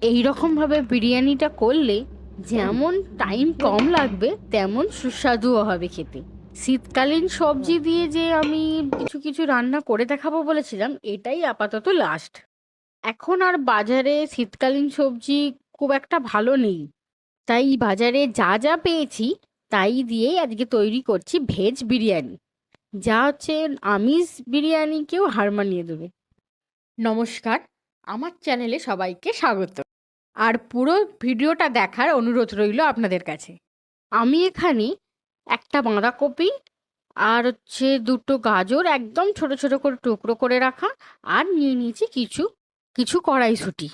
এইরকমভাবে বিরিয়ানিটা করলে যেমন টাইম কম লাগবে তেমন সুস্বাদুও হবে খেতে। শীতকালীন সবজি দিয়ে যে আমি কিছু কিছু রান্না করে দেখাবো বলেছিলাম, এটাই আপাতত লাস্ট। এখন আর বাজারে শীতকালীন সবজি খুব একটা ভালো নেই, তাই বাজারে যা যা পেয়েছি তাই দিয়েই আজকে তৈরি করছি ভেজ বিরিয়ানি, যা হচ্ছে আমিষ বিরিয়ানিকেও হার মানিয়ে দেবে। নমস্কার, আমার চ্যানেলে সবাইকে স্বাগত। আর পুরো ভিডিওটা দেখার অনুরোধ রইল আপনাদের কাছে। আমি এখানে একটা বাঁধাকপি আর হচ্ছে দুটো গাজর একদম ছোট ছোট করে টুকরো করে রাখা, আর নিয়ে নিয়েছি কিছু কিছু কড়াইশুঁটি।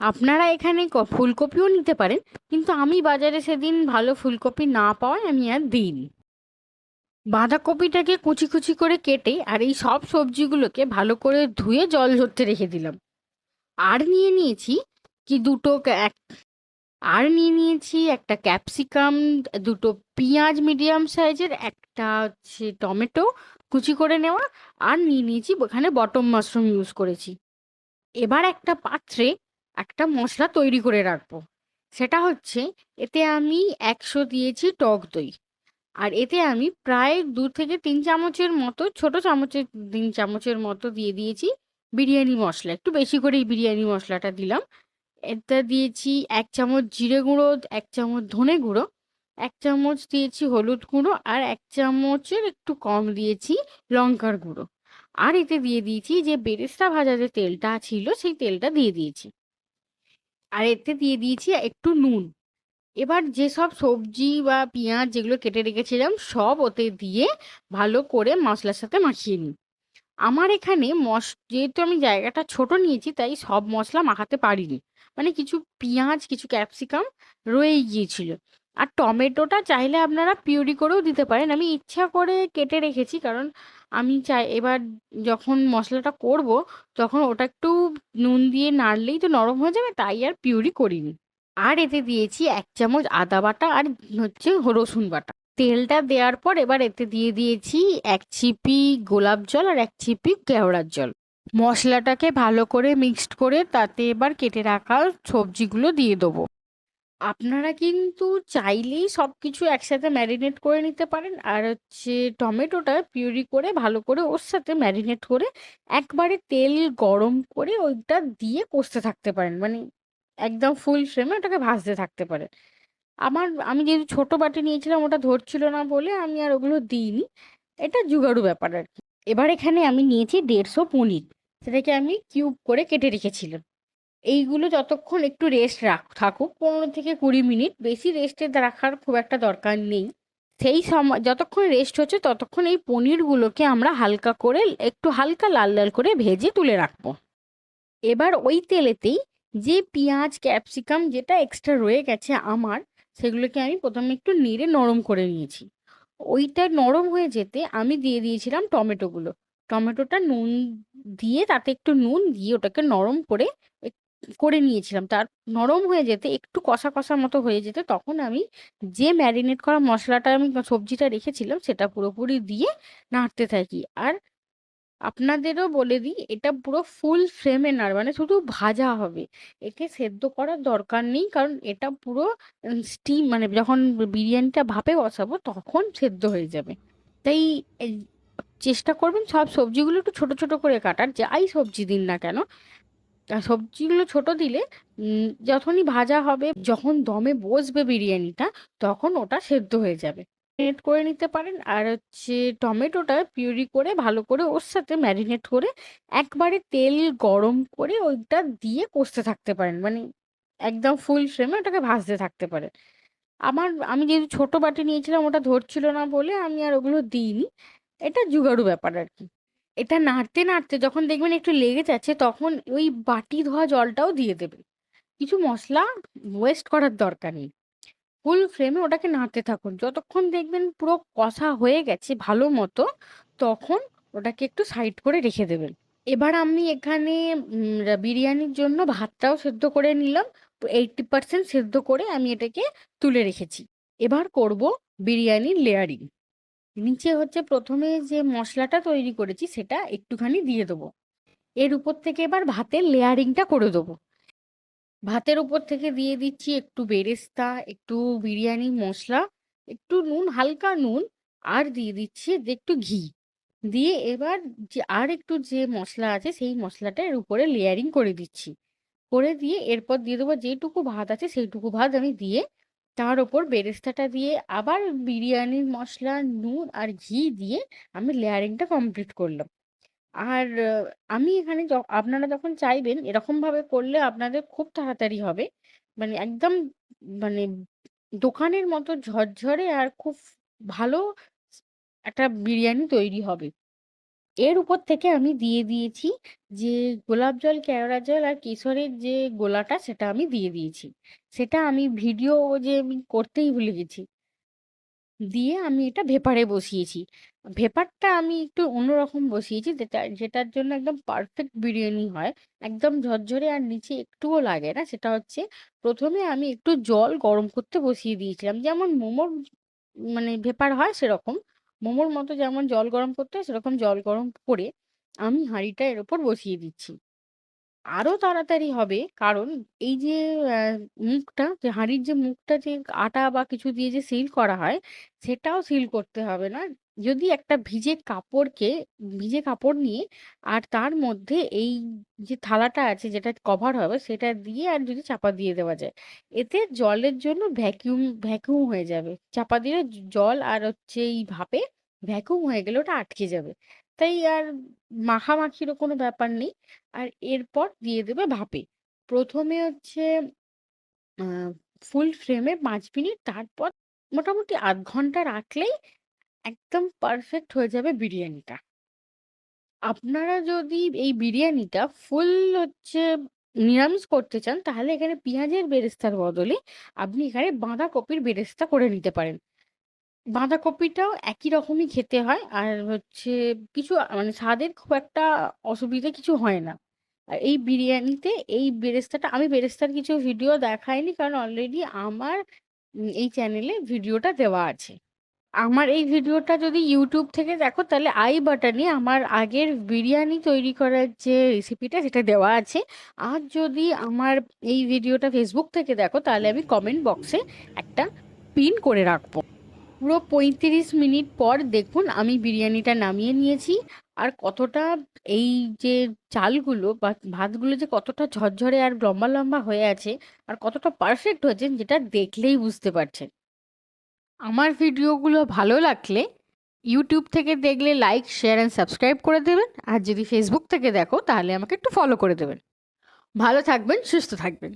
আপনারা এখানে ফুলকপিও নিতে পারেন, কিন্তু আমি বাজারে সেদিন ভালো ফুলকপি না পাওয়ায় আমি আর দিইনি। বাঁধাকপিটাকে কুচি কুচি করে কেটে আর এই সব সবজিগুলোকে ভালো করে ধুয়ে জল ঝরতে রেখে দিলাম। আর নিয়ে নিয়েছি কি দুটো আর নিয়ে নিয়েছি একটা ক্যাপসিকাম, দুটো পেঁয়াজ মিডিয়াম সাইজের, একটা হচ্ছে টমেটো কুচি করে নেওয়া, আর নিয়ে নিয়েছি এখানে বটম মাশরুম ইউজ করেছি। এবার একটা পাত্রে একটা মশলা তৈরি করে রাখবো। সেটা হচ্ছে, এতে আমি 100 দিয়েছি টক দই, আর এতে আমি প্রায় 2 থেকে 3 চামচের মতো, ছোট চামচের 3 চামচের মতো দিয়ে দিয়েছি বিরিয়ানি মশলা। একটু বেশি করেই বিরিয়ানি মশলাটা দিলাম। এটা দিয়েছি 1 চামচ জিরে গুঁড়ো, 1 চামচ ধনে গুঁড়ো, 1 চামচ দিয়েছি হলুদ গুঁড়ো, আর 1 চামচের একটু কম দিয়েছি লঙ্কার গুঁড়ো। আর এতে দিয়ে দিয়েছি যে বেরেস্তা ভাজা যে তেলটা ছিল সেই তেলটা দিয়ে দিয়েছি। আর এতে দিয়ে দিয়েছি একটু নুন। এবার যেসব সবজি বা পেঁয়াজ যেগুলো কেটে রেখেছিলাম সব ওতে দিয়ে ভালো করে মশলার সাথে মাখিয়ে নিই। আমার এখানে যেহেতু আমি জায়গাটা ছোট নিয়েছি তাই সব মশলা মাখাতে পারিনি, মানে কিছু পেঁয়াজ কিছু ক্যাপসিকাম রয়েই গিয়েছিল। আর টমেটোটা চাইলে আপনারা পিউরি করেও দিতে পারেন, আমি ইচ্ছা করে কেটে রেখেছি কারণ আমি চাই এবার যখন মশলাটা করব তখন ওটা একটু নুন দিয়ে নাড়লেই তো নরম হয়ে যাবে, তাই আর পিউরি করিনি। আর এতে দিয়েছি 1 চামচ আদা বাটা আর হচ্ছে রসুন বাটা। তেলটা দেওয়ার পর এবার এতে দিয়ে দিয়েছি 1 ছিপি গোলাপ জল আর 1 ছিপি কেওড়ার জল। মশলাটাকে ভালো করে মিক্সড করে তাতে এবার কেটে রাখা সবজিগুলো দিয়ে দেবো। আপনারা কিন্তু চাইলেই সবকিছু একসাথে ম্যারিনেট করে নিতে পারেন, আর হচ্ছে টমেটোটা পিউরি করে ভালো করে ওর সাথে ম্যারিনেট করে একবারে তেল গরম করে ওইটা দিয়ে কষতে থাকতে পারেন, মানে একদম ফুল ফ্লেমে ওটাকে ভাজতে থাকতে পারেন। আমি যেহেতু ছোট বাটি নিয়েছিলাম ওটা ধরছিল না বলে আমি আর ওগুলো দিইনি। এটা জুগাড়ু ব্যাপার আর কি। এবার এখানে আমি নিয়েছি 150 পনির, সেটাকে আমি কিউব করে কেটে রেখেছিলাম। এইগুলো যতক্ষণ একটু রেস্ট থাকুক 15 থেকে 20 মিনিট, বেশি রেস্টে রাখার খুব একটা দরকার নেই। সেই সময় যতক্ষণ রেস্ট হচ্ছে ততক্ষণ এই পনিরগুলোকে আমরা হালকা করে একটু হালকা লাল লাল করে ভেজে তুলে রাখবো। এবার ওই তেলেতেই যে পেঁয়াজ ক্যাপসিকাম যেটা এক্সট্রা রয়ে গেছে আমার, সেগুলোকে আমি প্রথমে একটু নেড়ে নরম করে নিয়েছি। ওইটা নরম হয়ে যেতে আমি দিয়ে দিয়েছিলাম টমেটোগুলো। টমেটোটা নুন দিয়ে তাতে একটু নুন দিয়ে ওটাকে নরম করে করে নিয়েছিলাম। তার নরম হয়ে যেতে একটু কষা কষা মতো হয়ে যেতে তখন আমি যে ম্যারিনেট করা মশলাটা আমি সবজিটা রেখেছিলাম সেটা পুরোপুরি দিয়ে নাড়তে থাকি। আর আপনাদেরও বলে দিই, এটা পুরো ফুল ফ্লেমে নাড়বে, মানে শুধু ভাজা হবে, একে সেদ্ধ করার দরকার নেই, কারণ এটা পুরো স্টিম, মানে যখন বিরিয়ানিটা ভাপে বসাবো তখন সেদ্ধ হয়ে যাবে। তাই এই চেষ্টা করবেন সব সবজিগুলো একটু ছোট ছোট করে কাটার, যাই সবজি দিন না কেন। আর সবজিগুলো ছোট দিলে যখনই ভাজা হবে, যখন দমে বসবে বিরিয়ানিটা, তখন ওটা সেদ্ধ হয়ে যাবে। ম্যারিনেট করে নিতে পারেন, আর হচ্ছে টমেটোটা পিউরি করে ভালো করে ওর সাথে ম্যারিনেট করে একবারে তেল গরম করে ওইটা দিয়ে কষতে থাকতে পারেন, মানে একদম ফুল ফ্লেমে ওটাকে ভাজতে থাকতে পারেন। আমি যেহেতু ছোট বাটি নিয়েছিলাম ওটা ধরছিল না বলে আমি আর ওগুলো দিইনি। এটা জুগাড়ু ব্যাপার আর কি। এটা নাড়তে নাড়তে যখন দেখবেন একটু লেগে যাচ্ছে তখন ওই বাটি ধোয়া জলটাও দিয়ে দেবেন। কিছু মশলা ওয়েস্ট করার দরকার নেই। ফুল ফ্লেমে ওটাকে নাড়তে থাকুন যতক্ষণ দেখবেন পুরো কষা হয়ে গেছে ভালো মতো, তখন ওটাকে একটু সাইড করে রেখে দেবেন। এবার আমি এখানে বিরিয়ানির জন্য ভাতটাও সেদ্ধ করে নিলাম। 80% সেদ্ধ করে আমি এটাকে তুলে রেখেছি। এবার করব বিরিয়ানির লেয়ারিং। নিচে হচ্ছে প্রথমে যে মশলাটা তৈরি করেছি সেটা একটুখানি দিয়ে দেবো। এর উপর থেকে এবার ভাতের লেয়ারিংটা করে দেবো। ভাতের উপর থেকে দিয়ে দিচ্ছি একটু বেরেস্তা, একটু বিরিয়ানি মসলা, একটু নুন, হালকা নুন, আর দিয়ে দিচ্ছি একটু ঘি। দিয়ে এবার যে আর একটু যে মশলা আছে সেই মশলাটা এর উপরে লেয়ারিং করে দিচ্ছি। করে দিয়ে এরপর দিয়ে দেবো যেটুকু ভাত আছে সেইটুকু ভাত আমি দিয়ে তার ওপর বেরেস্তাটা দিয়ে আবার বিরিয়ানির মশলা, নুন আর ঘি দিয়ে আমি লেয়ারিংটা কমপ্লিট করলাম। আর আমি এখানে আপনারা যখন চাইবেন এরকমভাবে করলে আপনাদের খুব তাড়াতাড়ি হবে। মানে একদম মানে দোকানের মতো ঝরঝরে আর খুব ভালো একটা বিরিয়ানি তৈরি হবে। এর উপর থেকে আমি দিয়ে দিয়েছি যে গোলাপ জল, কেওড়া জল আর কেশরের যে গোলাটা সেটা আমি দিয়ে দিয়েছি। সেটা আমি ভিডিও যে আমি করতেই ভুলে গেছি। দিয়ে আমি এটা ভেপারে বসিয়েছি। ভেপারটা আমি একটু অন্যরকম বসিয়েছি যেটার জন্য একদম পারফেক্ট বিরিয়ানি হয়। একদম ঝরঝরে আর নিচে একটুও লাগে না। সেটা হচ্ছে প্রথমে আমি একটু জল গরম করতে বসিয়ে দিয়েছিলাম। যেমন মোমোর মানে ভেপার হয় সেরকম। মোমোর মতো যেমন জল গরম করতে হয় সেরকম জল গরম করে আমি হাঁড়িটা এর উপর বসিয়ে দিচ্ছি। আরো তাড়াতাড়ি হবে কারণ এই যে মুখটা যে হাঁড়ির যে মুখটা যে আটা বা কিছু দিয়ে যে সিল করা হয় সেটাও সিল করতে হবে না। যদি একটা ভিজে কাপড় নিয়ে আর তার মধ্যে এই যে থালাটা আছে যেটা কভার হবে সেটা দিয়ে আর যদি চাপা দিয়ে দেওয়া যায়, এতে জলের জন্য ভ্যাকুয়াম ভ্যাকুয়াম হয়ে যাবে। চাপা দিলে জল আর হচ্ছে এই ভাপে ভ্যাকুয়াম হয়ে গেলে ওটা আটকে যাবে। তাই আর মাখামাখিরও কোনো ব্যাপার নেই। আর এরপর দিয়ে দেবে ভাপে। প্রথমে হচ্ছে ফুল ফ্লেমে 5 মিনিট, তারপর মোটামুটি আধ ঘন্টা রাখলেই একদম পারফেক্ট হয়ে যাবে বিরিয়ানিটা। আপনারা যদি এই বিরিয়ানিটা ফুল হচ্ছে নিরামিষ করতে চান তাহলে এখানে পেঁয়াজের বেরেস্তার বদলে আপনি এখানে বাঁধাকপির বেরেস্তা করে নিতে পারেন। বাঁধাকপিটাও একই রকমই খেতে হয় আর হচ্ছে কিছু মানে স্বাদের খুব একটা অসুবিধা কিছু হয় না। আর এই বিরিয়ানিতে এই বেরেস্তাটা আমি বেরেস্তার কিছু ভিডিও দেখাইনি কারণ অলরেডি আমার এই চ্যানেলে ভিডিওটা দেওয়া আছে। আমার এই ভিডিওটা যদি ইউটিউব থেকে দেখো তাহলে আই বাটনে আমার আগের বিরিয়ানি তৈরি করার যে রেসিপিটা সেটা দেওয়া আছে। আর যদি আমার এই ভিডিওটা ফেসবুক থেকে দেখো তাহলে আমি কমেন্ট বক্সে একটা পিন করে রাখবো। পুরো 35 মিনিট পর দেখুন আমি বিরিয়ানিটা নামিয়ে নিয়েছি। আর কতটা এই যে চালগুলো বা ভাতগুলো যে কতটা ঝরঝরে আর লম্বা লম্বা হয়ে আছে আর কতটা পারফেক্ট হয়েছে যেটা দেখলেই বুঝতে পারছেন। আমার ভিডিওগুলো ভালো লাগলে ইউটিউব থেকে দেখলে লাইক, শেয়ার অ্যান্ড সাবস্ক্রাইব করে দেবেন। আর যদি ফেসবুক থেকে দেখো তাহলে আমাকে একটু ফলো করে দেবেন। ভালো থাকবেন, সুস্থ থাকবেন।